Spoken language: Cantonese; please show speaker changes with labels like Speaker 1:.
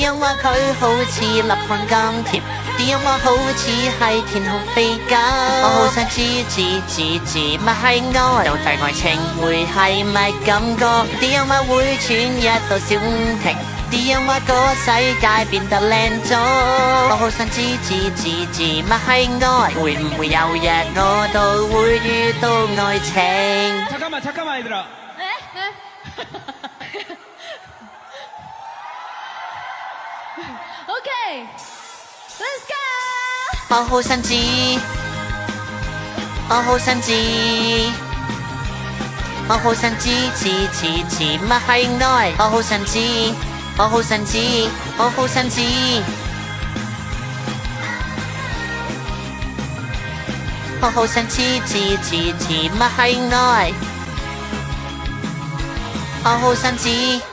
Speaker 1: 啲人話佢好似立漢咁甜，啲人話好似係天空飛鴿。我好想知乜係愛，到底愛情會係咪感覺？啲人話會穿一道小停，啲人話個世界變得靚咗。我好想知乜係愛，會唔會有日我都會遇到愛情
Speaker 2: 잠깐만 얘들아.
Speaker 3: Okay, let's go.
Speaker 1: 我好想知，我好想知，我好想知乜係愛，我好想知，我好想知，我好想知，我好想知乜係愛，我好想知。